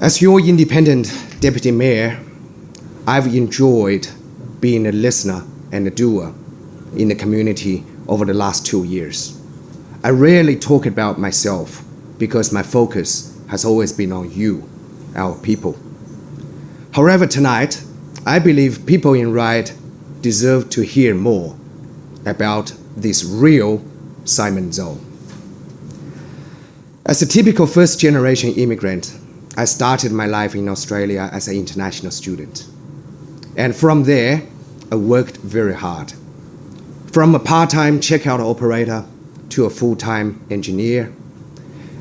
As your independent deputy mayor, I've enjoyed being a listener and a doer in the community over the last 2 years. I rarely talk about myself because my focus has always been on you, our people. However, tonight, I believe people in Ryde deserve to hear more about this real Simon Zhou. As a typical first-generation immigrant, I started my life in Australia as an international student. And from there, I worked very hard. From a part-time checkout operator to a full-time engineer,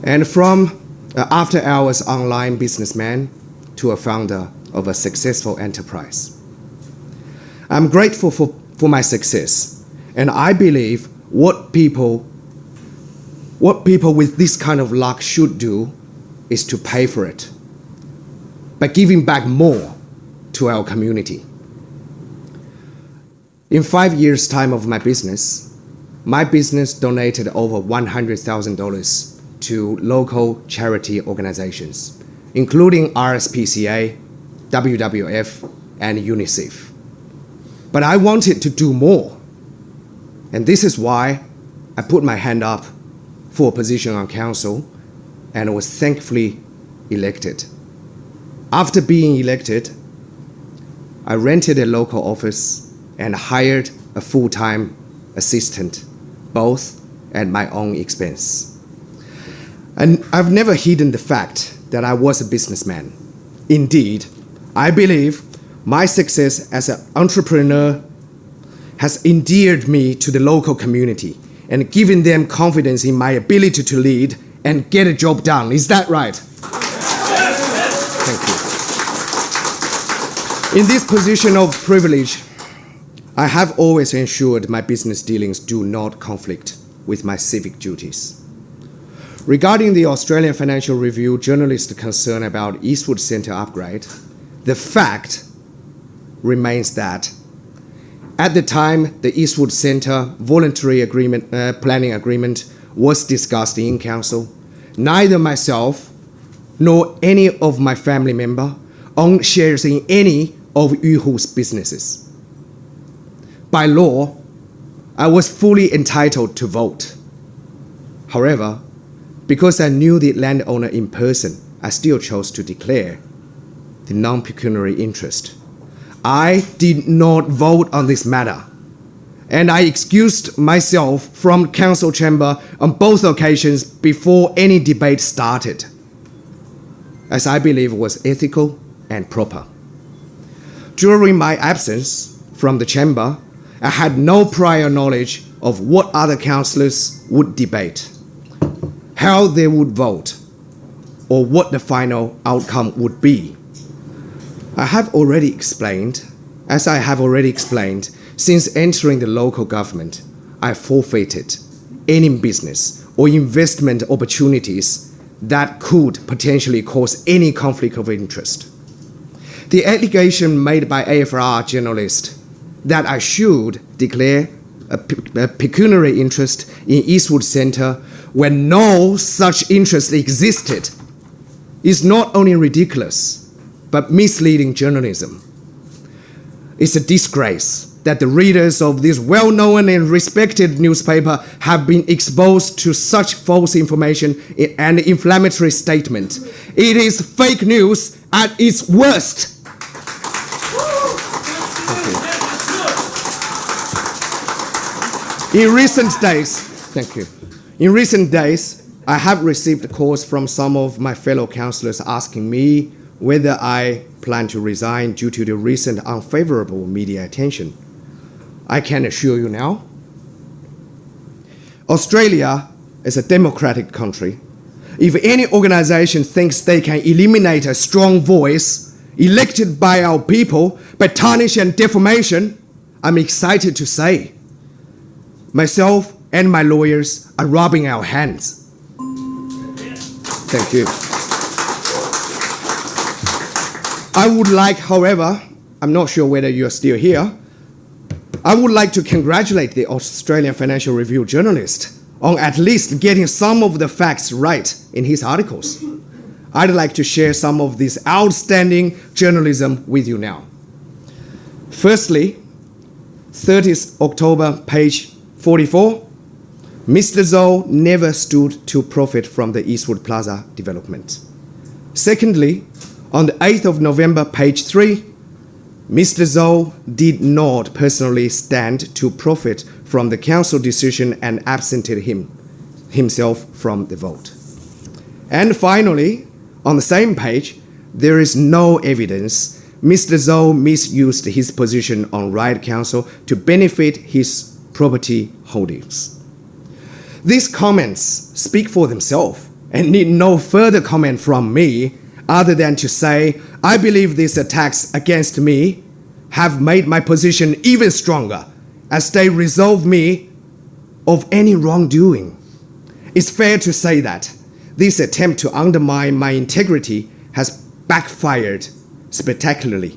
and from an after-hours online businessman to a founder of a successful enterprise. I'm grateful for my success, and I believe what people with this kind of luck should do is to pay for it by giving back more to our community. In 5 years' time of my business donated over $100,000 to local charity organizations, including RSPCA, WWF, and UNICEF. But I wanted to do more, and this is why I put my hand up for a position on council and was thankfully elected. After being elected, I rented a local office and hired a full-time assistant, both at my own expense. And I've never hidden the fact that I was a businessman. Indeed, I believe my success as an entrepreneur has endeared me to the local community and given them confidence in my ability to lead and get a job done. Is that right? Thank you. In this position of privilege, I have always ensured my business dealings do not conflict with my civic duties. Regarding the Australian Financial Review journalist concern about Eastwood Centre upgrade, the fact remains that at the time the Eastwood Centre voluntary planning agreement was discussed in council, neither myself nor any of my family members owned shares in any of Yuhu's businesses. By law, I was fully entitled to vote. However, because I knew the landowner in person, I still chose to declare the non-pecuniary interest. I did not vote on this matter, and I excused myself from council chamber on both occasions before any debate started, as I believe was ethical and proper. During my absence from the chamber, I had no prior knowledge of what other councillors would debate, how they would vote, or what the final outcome would be. As I have already explained, since entering the local government, I forfeited any business or investment opportunities that could potentially cause any conflict of interest. The allegation made by AFR journalist that I should declare a pecuniary interest in Eastwood Centre when no such interest existed is not only ridiculous, but misleading journalism. It's a disgrace that the readers of this well-known and respected newspaper have been exposed to such false information and inflammatory statement. It is fake news at its worst. In recent days, I have received calls from some of my fellow councillors asking me whether I plan to resign due to the recent unfavorable media attention. I can assure you now, Australia is a democratic country. If any organization thinks they can eliminate a strong voice elected by our people by tarnish and defamation, I'm excited to say, myself and my lawyers are rubbing our hands. Thank you. I would like, however, I'm not sure whether you're still here, I would like to congratulate the Australian Financial Review journalist on at least getting some of the facts right in his articles. I'd like to share some of this outstanding journalism with you now. Firstly, 30th October, page 44, Mr. Zhou never stood to profit from the Eastwood Plaza development. Secondly, on the 8th of November, page 3, Mr. Zhou did not personally stand to profit from the council decision and absented himself from the vote. And finally, on the same page, there is no evidence Mr. Zhou misused his position on Riot Council to benefit his property holdings. These comments speak for themselves and need no further comment from me other than to say I believe these attacks against me have made my position even stronger as they absolve me of any wrongdoing. It's fair to say that this attempt to undermine my integrity has backfired spectacularly.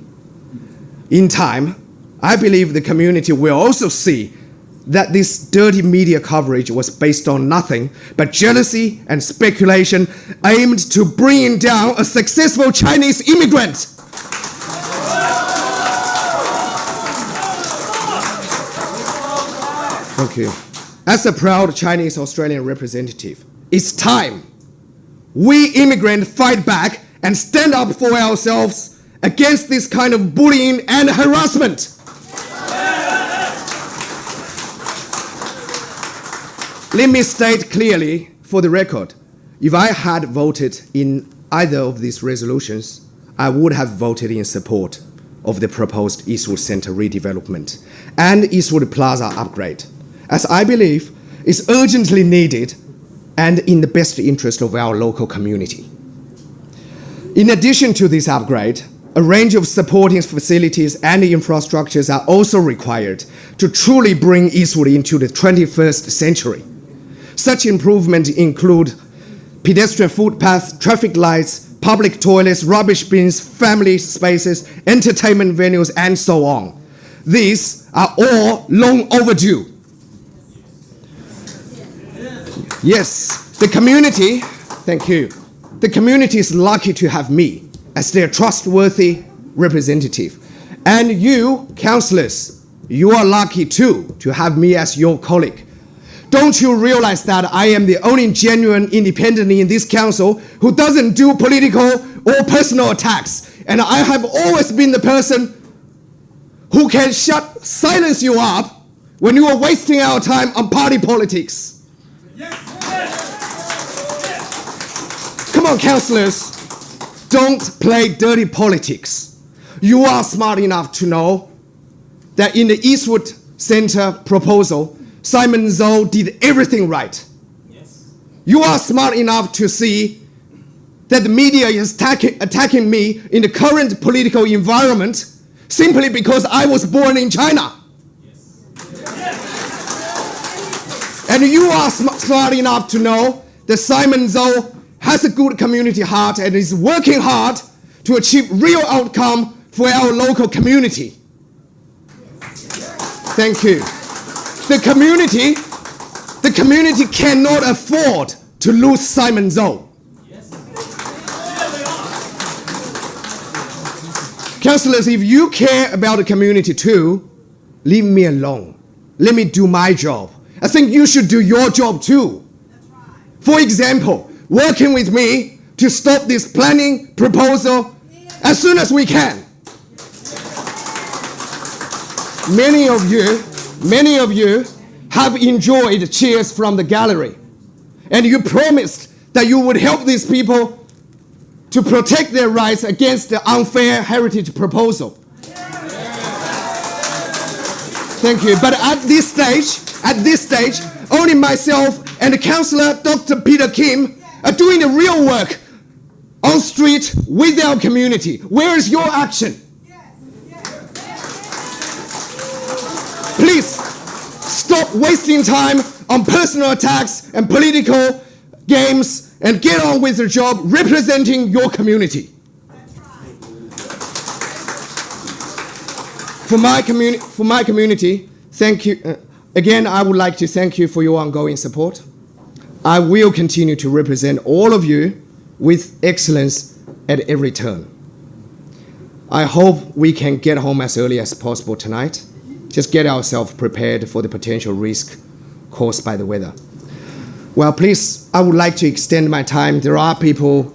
In time, I believe the community will also see that this dirty media coverage was based on nothing but jealousy and speculation aimed to bring down a successful Chinese immigrant. Thank you. As a proud Chinese Australian representative, it's time we immigrants fight back and stand up for ourselves against this kind of bullying and harassment. Let me state clearly for the record, if I had voted in either of these resolutions, I would have voted in support of the proposed Eastwood Centre redevelopment and Eastwood Plaza upgrade, as I believe is urgently needed and in the best interest of our local community. In addition to this upgrade, a range of supporting facilities and infrastructures are also required to truly bring Eastwood into the 21st century. Such improvements include pedestrian footpaths, traffic lights, public toilets, rubbish bins, family spaces, entertainment venues, and so on. These are all long overdue. Yes, the community, thank you. The community is lucky to have me as their trustworthy representative. And you, councillors, you are lucky too to have me as your colleague. Don't you realize that I am the only genuine independent in this council who doesn't do political or personal attacks? And I have always been the person who can silence you up when you are wasting our time on party politics. Come on, councillors, don't play dirty politics. You are smart enough to know that in the Eastwood Centre proposal, Simon Zhou did everything right. Yes. You are smart enough to see that the media is attacking me in the current political environment simply because I was born in China. Yes. And you are smart enough to know that Simon Zhou has a good community heart and is working hard to achieve real outcome for our local community. Thank you. The community cannot afford to lose Simon Zhou. Yes. Councillors, if you care about the community too, leave me alone. Let me do my job. I think you should do your job too. For example, working with me to stop this planning proposal as soon as we can. Many of you have enjoyed cheers from the gallery, and you promised that you would help these people to protect their rights against the unfair heritage proposal. Thank you. But at this stage, only myself and Councillor Dr. Peter Kim are doing the real work on street with our community. Where is your action? Please stop wasting time on personal attacks and political games and get on with your job representing your community. For my community, thank you. Again, I would like to thank you for your ongoing support. I will continue to represent all of you with excellence at every turn. I hope we can get home as early as possible tonight. Just get ourselves prepared for the potential risk caused by the weather. Well, please, I would like to extend my time. There are people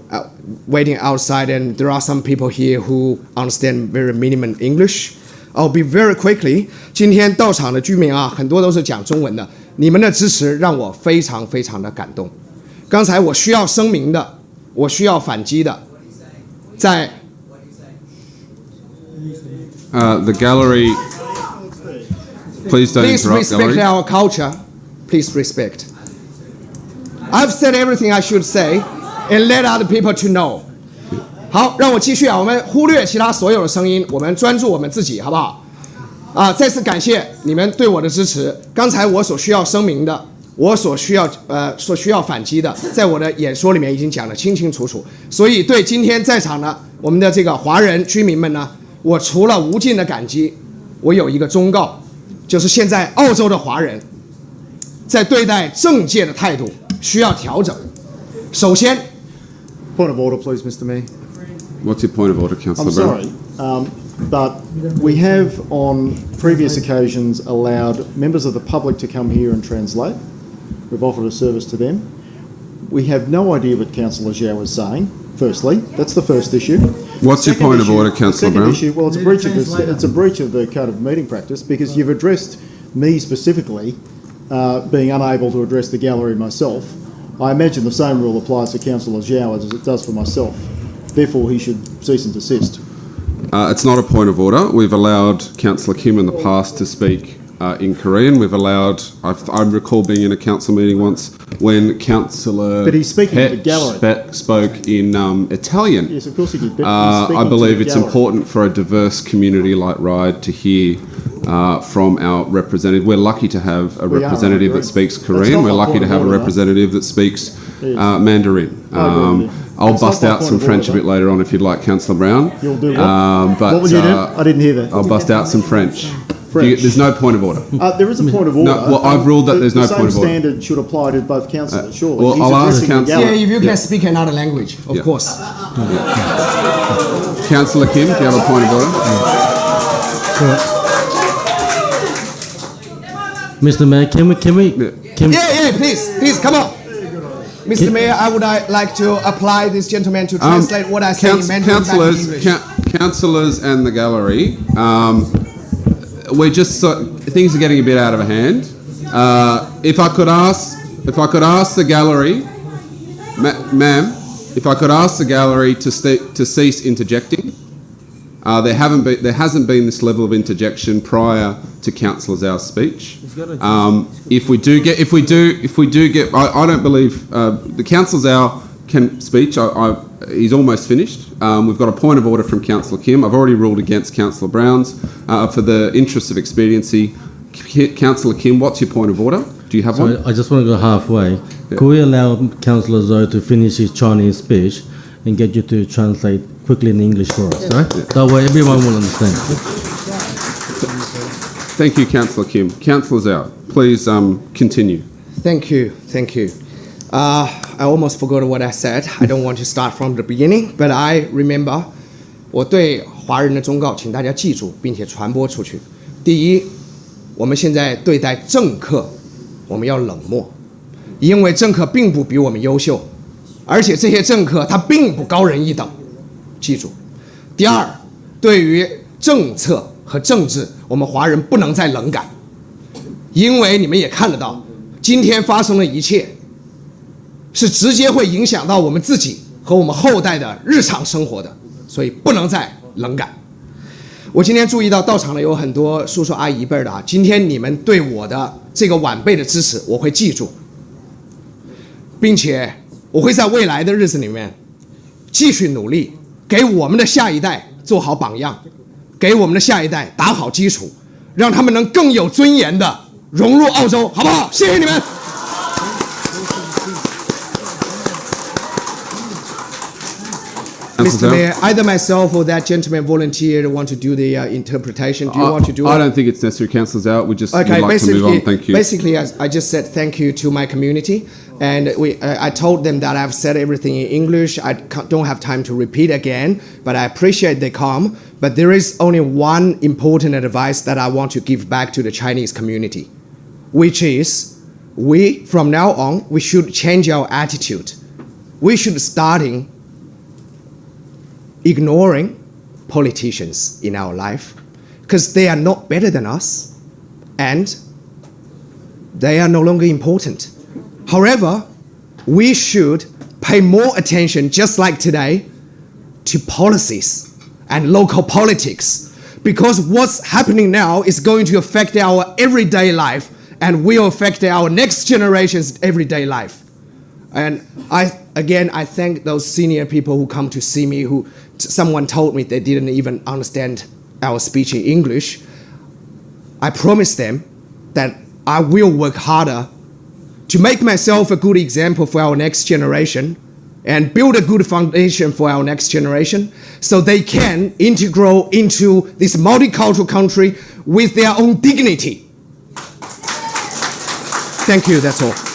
waiting outside, and there are some people here who understand very minimum English. I'll be very quickly. 今天到场的居民啊，很多都是讲中文的。你们的支持让我非常非常的感动。刚才我需要声明的，我需要反击的，在 the gallery. Please don't Please interrupt, respect gallery. our culture. Please respect. I've said everything I should say, and let other people to know. 好，让我继续啊，我们忽略其他所有的声音，我们专注我们自己，好不好？再次感谢你们对我的支持。刚才我所需要声明的，我所需要反击的，在我的演说里面已经讲得清清楚楚。所以对今天在场的我们的这个华人居民们呢，我除了无尽的感激，我有一个忠告。就是现在澳洲的华人在对待政界的态度需要调整。首先 Point of order, please, Mr. Mayor. What's your point of order, Councillor I'm Brown? sorry, but we have on previous occasions allowed members of the public to come here and translate. We've offered a service to them. We have no idea what Councillor Zhou is saying. Firstly, that's the first issue. What's your point of order, Councillor Brown? Second issue, well, it's a breach of the code of meeting practice because you've addressed me specifically, being unable to address the gallery myself. I imagine the same rule applies to Councillor Zhou as it does for myself. Therefore, he should cease and desist. It's not a point of order. We've allowed Councillor Kim in the past to speak in Korean. We've allowed. I recall being in a council meeting once when Councillor But he's speaking to the gallery. spoke in Italian. Yes, of course he did. But he's I speaking believe to the it's gallery. important for a diverse community like Ryde to hear from our representative. We're lucky to have a We are, representative I that agree. speaks That's Korean. not We're my lucky point to of have a order. representative that speaks Yes. Mandarin. I agree with you. I'll That's bust not my out point some of French order. a bit later on if you'd like, Councillor Brown. You'll do what? But What will you do? I didn't hear that. I'll bust out some French. French. There's no point of order. There is a point of order. well, I've ruled that there's no point of The order. same standard should apply to both councillors, surely. well, He's I'll ask addressing the councillor- Yeah, gallery. if you can speak another language, of Yeah. course. Councillor Kim, do you have a point of order? Mr. Mayor, can we Yeah, please, come on. Mr. Mayor, I would like to apply this gentleman to translate what I say in Mandarin back in English. Councillors and the gallery, we're just things are getting a bit out of hand. If I could ask the gallery, ma'am, if I could ask the gallery to cease interjecting. There hasn't been this level of interjection prior to Councillor Zhou's speech. If we do get, I don't believe the Councillor Zhou can speech. He's almost finished. We've got a point of order from Councillor Kim. I've already ruled against Councillor Brown's. For the interest of expediency, Councillor Kim, what's your point of order? Do you have one? I just want to go halfway. Could we allow Councillor Zhou to finish his Chinese speech and get you to translate quickly in English for us, right? That way everyone will understand. Thank you, Councillor Kim. Councillor Zhou, please continue. Thank you. I almost forgot what I said. I don't want to start from the beginning, but I remember 我对华人的忠告，请大家记住并且传播出去。第一，我们现在对待政客，我们要冷漠，因为政客并不比我们优秀，而且这些政客他并不高人一等，记住。第二，对于政策和政治，我们华人不能再冷感，因为你们也看得到，今天发生的一切，是直接会影响到我们自己和我们后代的日常生活的，所以不能再冷感。我今天注意到到场的有很多叔叔阿姨辈的啊，今天你们对我的这个晚辈的支持，我会记住，并且我会在未来的日子里面继续努力，给我们的下一代做好榜样，给我们的下一代打好基础，让他们能更有尊严的融入澳洲，好不好？谢谢你们。Mr. Mayor, either myself or that gentleman volunteered want to do the interpretation. Do you want to do it? I don't think it's necessary, Councillor Zhou. We just Okay, would like to move on. Thank you. Basically, I just said thank you to my community, And I told them that I've said everything in English. I don't have time to repeat again, but I appreciate they come. But there is only one important advice that I want to give back to the Chinese community, which is from now on, we should change our attitude. We should starting ignoring politicians in our life because they are not better than us and they are no longer important. However, we should pay more attention, just like today, to policies and local politics, because what's happening now is going to affect our everyday life and will affect our next generation's everyday life. And I thank those senior people who come to see me, someone told me they didn't even understand our speech in English. I promise them that I will work harder to make myself a good example for our next generation and build a good foundation for our next generation so they can integrate into this multicultural country with their own dignity. Thank you, that's all.